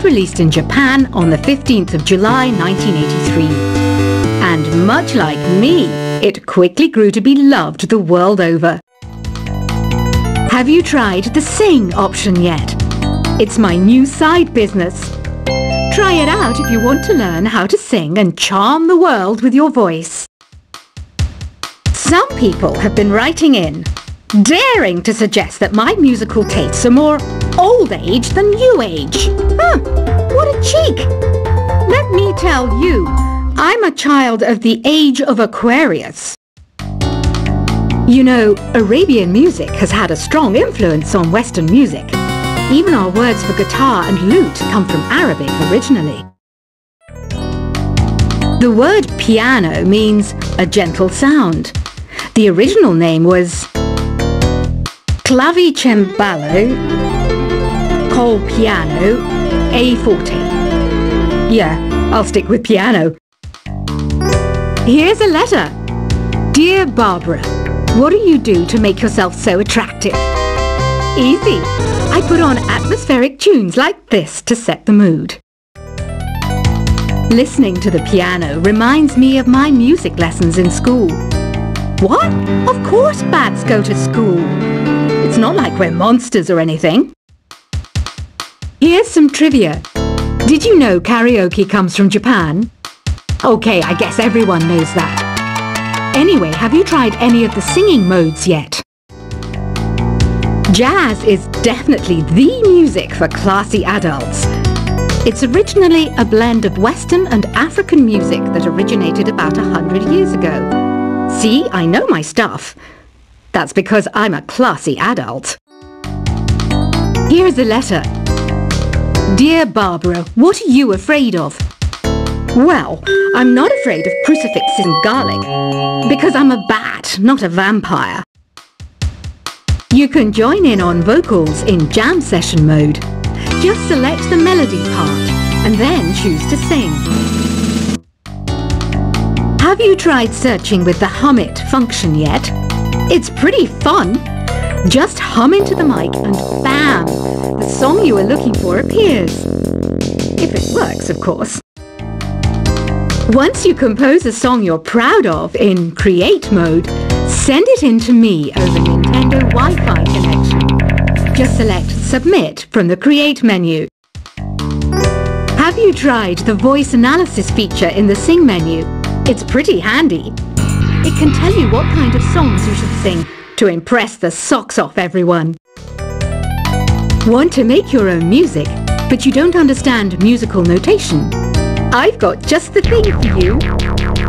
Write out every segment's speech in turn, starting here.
released in Japan on the 15th of July 1983. And much like me, it quickly grew to be loved the world over. Have you tried the Sing option yet? It's my new side business. Try it out if you want to learn how to sing and charm the world with your voice. Some people have been writing in, daring to suggest that my musical tastes are more old age than new age. What a cheek! Let me tell you, I'm a child of the age of Aquarius. You know, Arabian music has had a strong influence on Western music. Even our words for guitar and lute come from Arabic originally. The word piano means a gentle sound. The original name was clavicembalo col piano a forte. Yeah, I'll stick with piano. Here's a letter. Dear Barbara, what do you do to make yourself so attractive? Easy. I put on atmospheric tunes like this to set the mood. Listening to the piano reminds me of my music lessons in school. What? Of course bats go to school. It's not like we're monsters or anything. Here's some trivia. Did you know karaoke comes from Japan? Okay, I guess everyone knows that. Anyway, have you tried any of the singing modes yet? Jazz is definitely the music for classy adults. It's originally a blend of Western and African music that originated about 100 years ago. See, I know my stuff. That's because I'm a classy adult. Here's a letter. Dear Barbara, what are you afraid of? Well, I'm not afraid of crucifixes and garlic, because I'm a bat, not a vampire. You can join in on vocals in jam session mode. Just select the melody part and then choose to sing. Have you tried searching with the Hum It function yet? It's pretty fun. Just hum into the mic and bam! The song you are looking for appears. If it works, of course. Once you compose a song you're proud of in Create mode, send it in to me over Nintendo Wi-Fi connection. Just select Submit from the Create menu. Have you tried the voice analysis feature in the Sing menu? It's pretty handy. It can tell you what kind of songs you should sing to impress the socks off everyone. Want to make your own music, but you don't understand musical notation? I've got just the thing for you.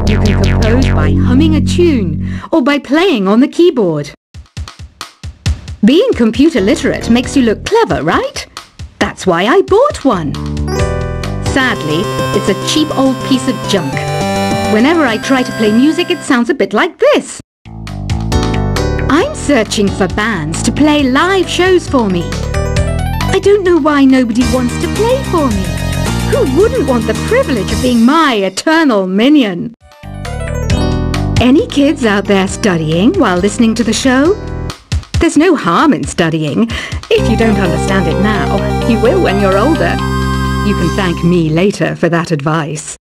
You can compose by humming a tune or by playing on the keyboard. Being computer literate makes you look clever, right? That's why I bought one. Sadly, it's a cheap old piece of junk. Whenever I try to play music, it sounds a bit like this. I'm searching for bands to play live shows for me. I don't know why nobody wants to play for me. Who wouldn't want the privilege of being my eternal minion? Any kids out there studying while listening to the show? There's no harm in studying. If you don't understand it now, you will when you're older. You can thank me later for that advice.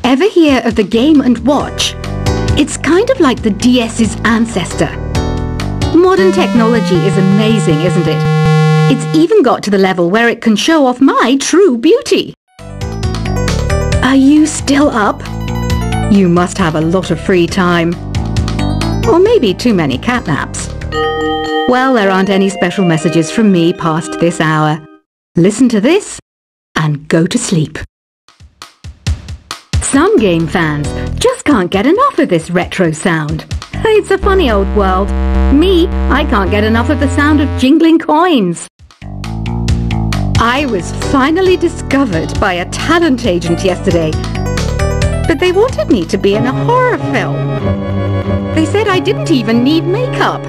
Ever hear of the Game & Watch? It's kind of like the DS's ancestor. Modern technology is amazing, isn't it? It's even got to the level where it can show off my true beauty. Are you still up? You must have a lot of free time. Or maybe too many catnaps. Well, there aren't any special messages from me past this hour. Listen to this and go to sleep. Some game fans just can't get enough of this retro sound. It's a funny old world. Me, I can't get enough of the sound of jingling coins. I was finally discovered by a talent agent yesterday, but they wanted me to be in a horror film. They said I didn't even need makeup.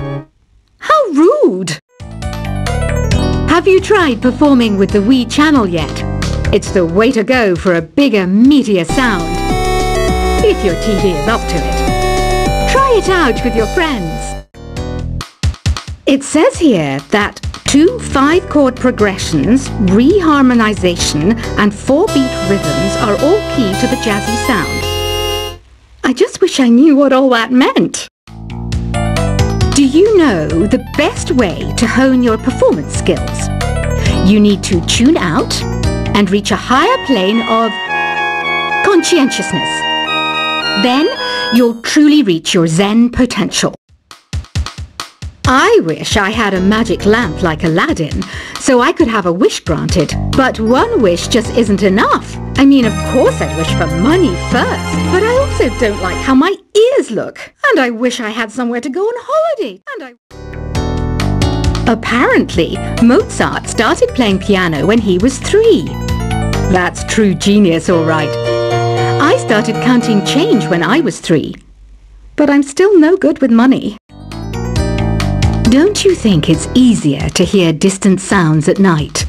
How rude! Have you tried performing with the Wii channel yet? It's the way to go for a bigger, meatier sound. If your TV is up to it. Try it out with your friends. It says here that 2 5-chord progressions, reharmonization, and 4-beat rhythms are all key to the jazzy sound. I just wish I knew what all that meant. Do you know the best way to hone your performance skills? You need to tune out and reach a higher plane of conscientiousness. Then you'll truly reach your Zen potential. I wish I had a magic lamp like Aladdin, so I could have a wish granted. But one wish just isn't enough. I mean, of course I'd wish for money first, but I also don't like how my ears look. And I wish I had somewhere to go on holiday. Apparently, Mozart started playing piano when he was 3. That's true genius, all right. I started counting change when I was 3. But I'm still no good with money. Don't you think it's easier to hear distant sounds at night?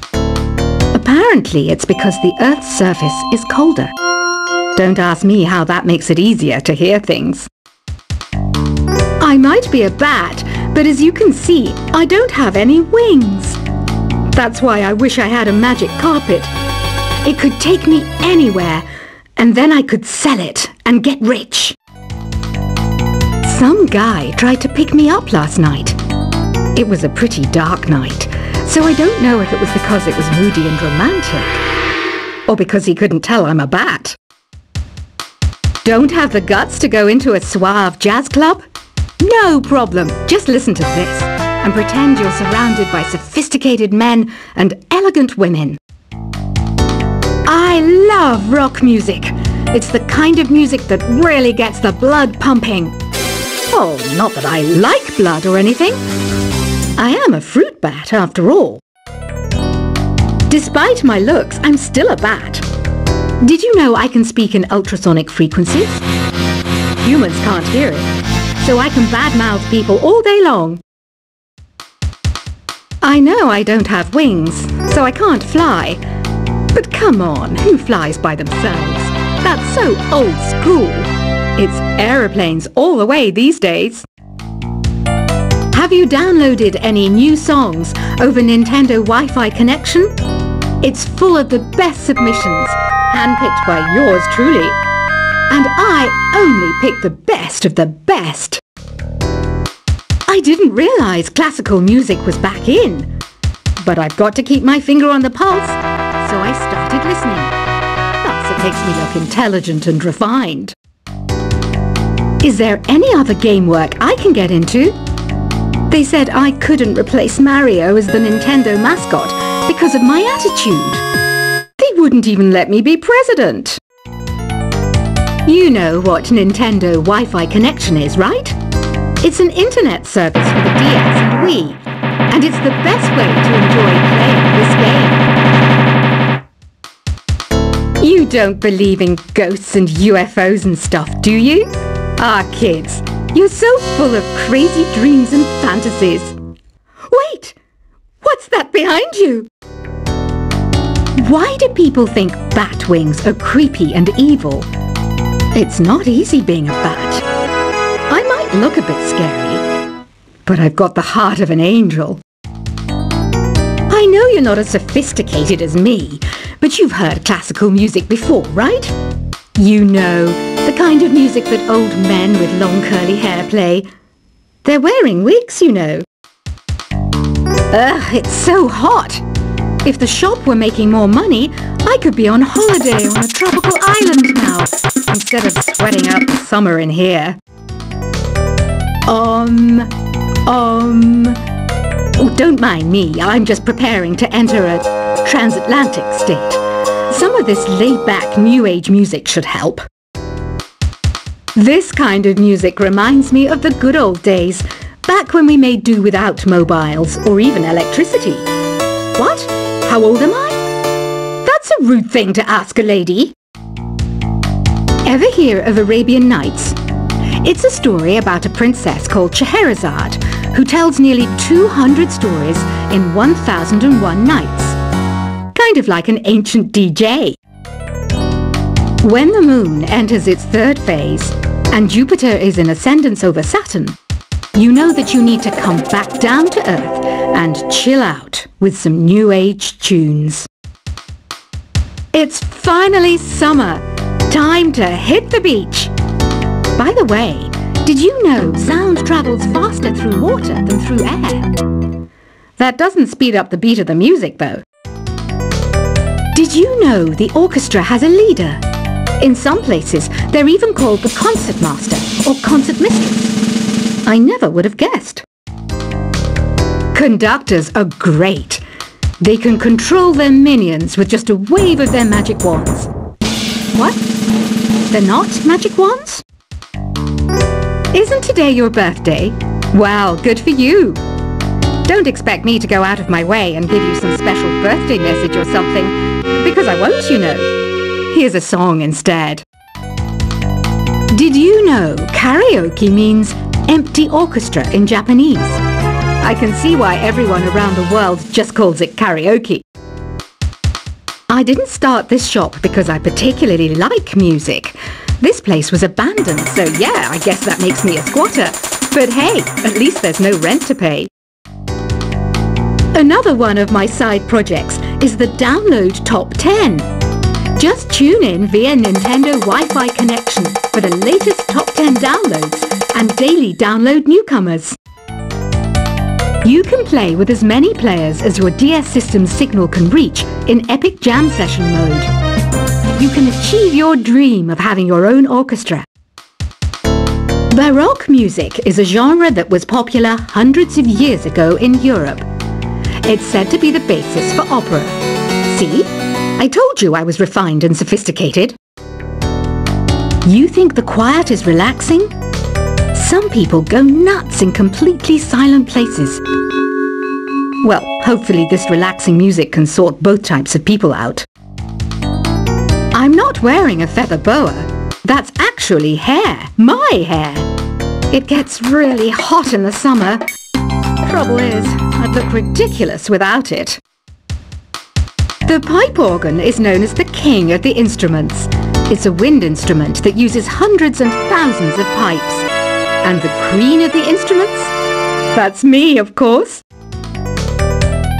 Apparently it's because the Earth's surface is colder. Don't ask me how that makes it easier to hear things. I might be a bat, but as you can see, I don't have any wings. That's why I wish I had a magic carpet. It could take me anywhere, and then I could sell it and get rich. Some guy tried to pick me up last night. It was a pretty dark night, so I don't know if it was because it was moody and romantic, or because he couldn't tell I'm a bat. Don't have the guts to go into a suave jazz club? No problem, just listen to this, and pretend you're surrounded by sophisticated men and elegant women. I love rock music. It's the kind of music that really gets the blood pumping. Oh, not that I like blood or anything. I am a fruit bat, after all. Despite my looks, I'm still a bat. Did you know I can speak in ultrasonic frequencies? Humans can't hear it, so I can badmouth people all day long. I know I don't have wings, so I can't fly. But come on, who flies by themselves? That's so old school. It's aeroplanes all the way these days. Have you downloaded any new songs over Nintendo Wi-Fi connection? It's full of the best submissions, handpicked by yours truly. And I only pick the best of the best. I didn't realize classical music was back in. But I've got to keep my finger on the pulse, so I started listening. Plus, it makes me look intelligent and refined. Is there any other game work I can get into? They said I couldn't replace Mario as the Nintendo mascot because of my attitude. They wouldn't even let me be president. You know what Nintendo Wi-Fi connection is, right? It's an internet service for the DS and Wii, and it's the best way to enjoy playing this game. You don't believe in ghosts and UFOs and stuff, do you? Ah, kids. You're so full of crazy dreams and fantasies. Wait! What's that behind you? Why do people think bat wings are creepy and evil? It's not easy being a bat. I might look a bit scary, but I've got the heart of an angel. I know you're not as sophisticated as me, but you've heard classical music before, right? You know, the kind of music that old men with long curly hair play. They're wearing wigs, you know. Ugh, it's so hot. If the shop were making more money, I could be on holiday on a tropical island now, instead of sweating out the summer in here. Oh, don't mind me, I'm just preparing to enter a transatlantic state. Some of this laid-back New Age music should help. This kind of music reminds me of the good old days, back when we made do without mobiles or even electricity. What? How old am I? That's a rude thing to ask a lady. Ever hear of Arabian Nights? It's a story about a princess called Scheherazade, who tells nearly 200 stories in 1001 nights. Kind of like an ancient DJ. When the moon enters its third phase, and Jupiter is in ascendance over Saturn, you know that you need to come back down to earth and chill out with some new age tunes. It's finally summer. Time to hit the beach. By the way, did you know sound travels faster through water than through air? That doesn't speed up the beat of the music, though. Did you know the orchestra has a leader? In some places, they're even called the concertmaster or concert mistress. I never would have guessed. Conductors are great. They can control their minions with just a wave of their magic wands. What? They're not magic wands? Isn't today your birthday? Well, good for you. Don't expect me to go out of my way and give you some special birthday message or something, because I won't, you know. Here's a song instead. Did you know karaoke means empty orchestra in Japanese? I can see why everyone around the world just calls it karaoke. I didn't start this shop because I particularly like music. This place was abandoned, so yeah, I guess that makes me a squatter. But hey, at least there's no rent to pay. Another one of my side projects is the Download Top 10. Just tune in via Nintendo Wi-Fi connection for the latest top 10 downloads and daily download newcomers. You can play with as many players as your DS system's signal can reach in Epic Jam Session mode. You can achieve your dream of having your own orchestra. Baroque music is a genre that was popular hundreds of years ago in Europe. It's said to be the basis for opera. See? I told you I was refined and sophisticated. You think the quiet is relaxing? Some people go nuts in completely silent places. Well, hopefully this relaxing music can sort both types of people out. I'm not wearing a feather boa. That's actually hair. My hair. It gets really hot in the summer. Trouble is, I'd look ridiculous without it. The pipe organ is known as the king of the instruments. It's a wind instrument that uses hundreds and thousands of pipes. And the queen of the instruments? That's me, of course.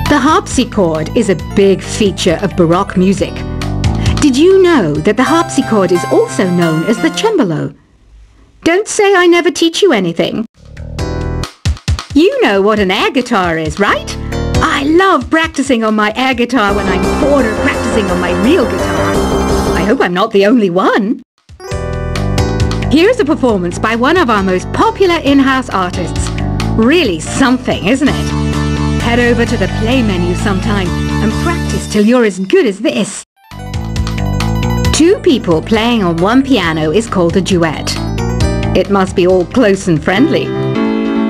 The harpsichord is a big feature of Baroque music. Did you know that the harpsichord is also known as the cembalo? Don't say I never teach you anything. You know what an air guitar is, right? I love practicing on my air guitar when I'm bored of practicing on my real guitar. I hope I'm not the only one. Here's a performance by one of our most popular in-house artists. Really something, isn't it? Head over to the play menu sometime and practice till you're as good as this. Two people playing on one piano is called a duet. It must be all close and friendly.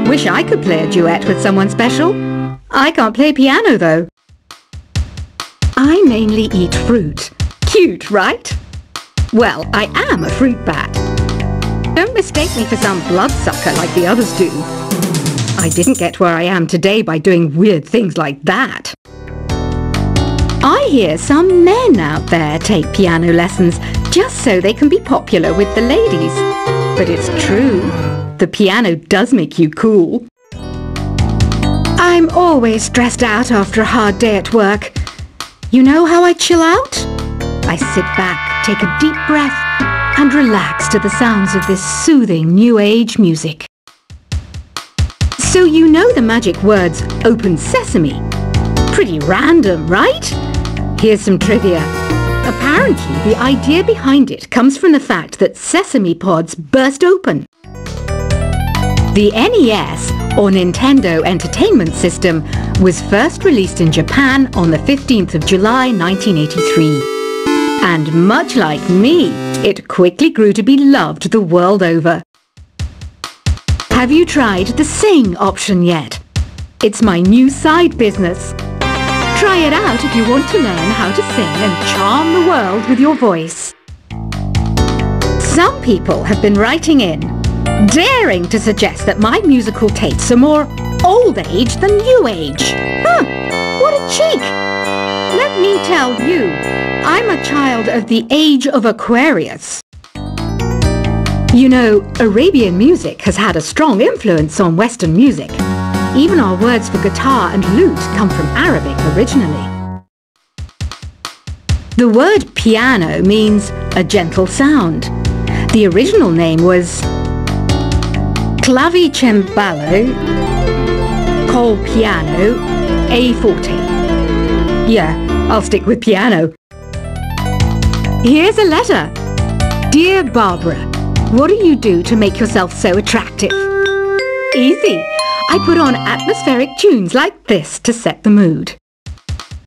Wish I could play a duet with someone special. I can't play piano though. I mainly eat fruit. Cute, right? Well, I am a fruit bat. Don't mistake me for some bloodsucker like the others do. I didn't get where I am today by doing weird things like that. I hear some men out there take piano lessons just so they can be popular with the ladies. But it's true. The piano does make you cool. I'm always stressed out after a hard day at work. You know how I chill out? I sit back, take a deep breath, and relax to the sounds of this soothing new age music. So you know the magic words "Open Sesame"? Pretty random, right? Here's some trivia. Apparently, the idea behind it comes from the fact that sesame pods burst open. The NES, or Nintendo Entertainment System, was first released in Japan on the 15th of July 1983. And much like me, it quickly grew to be loved the world over. Have you tried the Sing option yet? It's my new side business. Try it out if you want to learn how to sing and charm the world with your voice. Some people have been writing in, daring to suggest that my musical tastes are more old age than new age. Huh, what a cheek! Let me tell you, I'm a child of the age of Aquarius. You know, Arabian music has had a strong influence on Western music. Even our words for guitar and lute come from Arabic originally. The word piano means a gentle sound. The original name was clavicembalo col piano e forte. Yeah, I'll stick with piano. Here's a letter. Dear Barbara, what do you do to make yourself so attractive? Easy. I put on atmospheric tunes like this to set the mood.